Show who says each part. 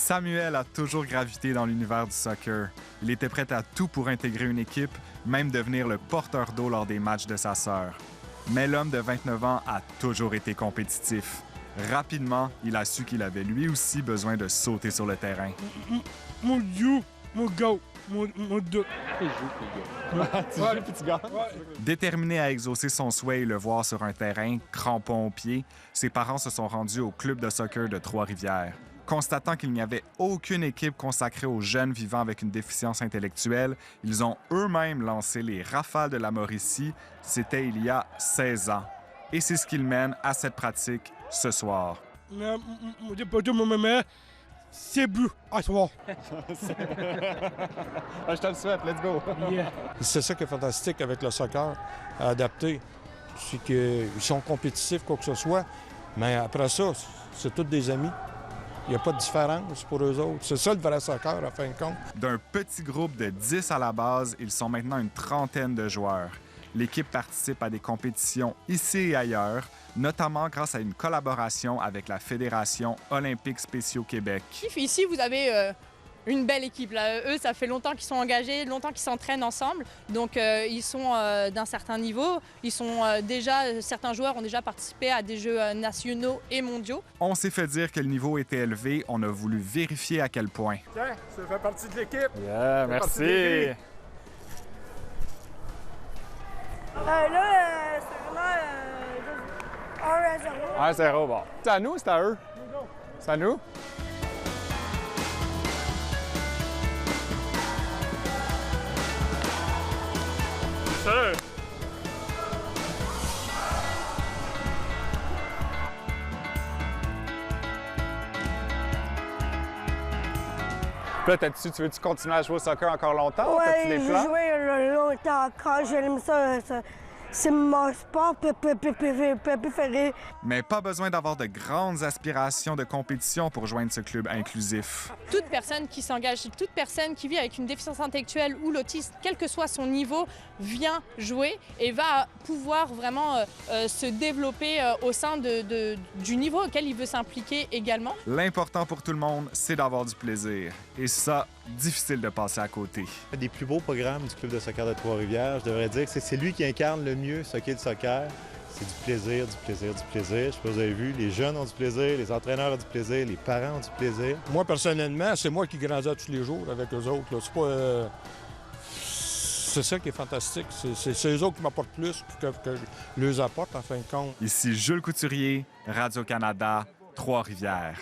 Speaker 1: Samuel a toujours gravité dans l'univers du soccer. Il était prêt à tout pour intégrer une équipe, même devenir le porteur d'eau lors des matchs de sa sœur. Mais l'homme de 29 ans a toujours été compétitif. Rapidement, il a su qu'il avait lui aussi besoin de sauter sur le terrain.
Speaker 2: Mon Dieu, mon gars, mon Dieu.
Speaker 3: Tu joues, petit gars.
Speaker 1: Déterminé à exaucer son souhait et le voir sur un terrain, crampon aux pieds, ses parents se sont rendus au club de soccer de Trois-Rivières. Constatant qu'il n'y avait aucune équipe consacrée aux jeunes vivant avec une déficience intellectuelle, ils ont eux-mêmes lancé les Rafales de la Mauricie. C'était il y a 16 ans. Et c'est ce qu'ils mènent à cette pratique ce soir.
Speaker 2: C'est bleu à soir.
Speaker 3: Je te le souhaite, let's go.
Speaker 2: Yeah.
Speaker 4: C'est ça qui est fantastique avec le soccer adapté. C'est qu'ils sont compétitifs, quoi que ce soit, mais après ça, c'est tous des amis. Il n'y a pas de différence pour eux autres. C'est ça le vrai soccer, à fin de compte.
Speaker 1: D'un petit groupe de 10 à la base, ils sont maintenant une trentaine de joueurs. L'équipe participe à des compétitions ici et ailleurs, notamment grâce à une collaboration avec la Fédération olympique spéciaux Québec.
Speaker 5: Ici, vous avez une belle équipe. Là. Eux, ça fait longtemps qu'ils sont engagés, longtemps qu'ils s'entraînent ensemble. Donc, ils sont d'un certain niveau. Certains joueurs ont déjà participé à des jeux nationaux et mondiaux.
Speaker 1: On s'est fait dire que le niveau était élevé. On a voulu vérifier à quel point.
Speaker 2: Tiens, ça fait partie de l'équipe.
Speaker 3: Yeah, merci.
Speaker 6: Là, c'est vraiment 1-0.
Speaker 3: 1-0, bon. C'est à nous ou c'est à eux? C'est à nous?
Speaker 2: Sir.
Speaker 3: Puis là, tu veux-tu continuer à jouer au soccer encore longtemps? T'as-tu
Speaker 6: Ouais,
Speaker 3: des
Speaker 6: j'ai
Speaker 3: plans?
Speaker 6: joué longtemps encore. J'aime ça. C'est mon sport préféré.
Speaker 1: Mais pas besoin d'avoir de grandes aspirations de compétition pour joindre ce club inclusif.
Speaker 5: Toute personne qui s'engage, toute personne qui vit avec une déficience intellectuelle ou l'autisme, quel que soit son niveau, vient jouer et va pouvoir vraiment se développer au sein du niveau auquel il veut s'impliquer également.
Speaker 1: L'important pour tout le monde, c'est d'avoir du plaisir. Et ça, difficile de passer à côté.
Speaker 7: Un des plus beaux programmes du club de soccer de Trois-Rivières, je devrais dire que c'est lui qui incarne le mieux ce qu'est le soccer. C'est du plaisir, du plaisir, du plaisir. Je sais pas si vous avez vu, les jeunes ont du plaisir, les entraîneurs ont du plaisir, les parents ont du plaisir.
Speaker 4: Moi, personnellement, c'est moi qui grandis tous les jours avec eux autres. Là. C'est pas... C'est ça qui est fantastique. C'est eux autres qui m'apportent plus que je leur apporte, en fin de compte.
Speaker 1: Ici Jules Couturier, Radio-Canada, Trois-Rivières.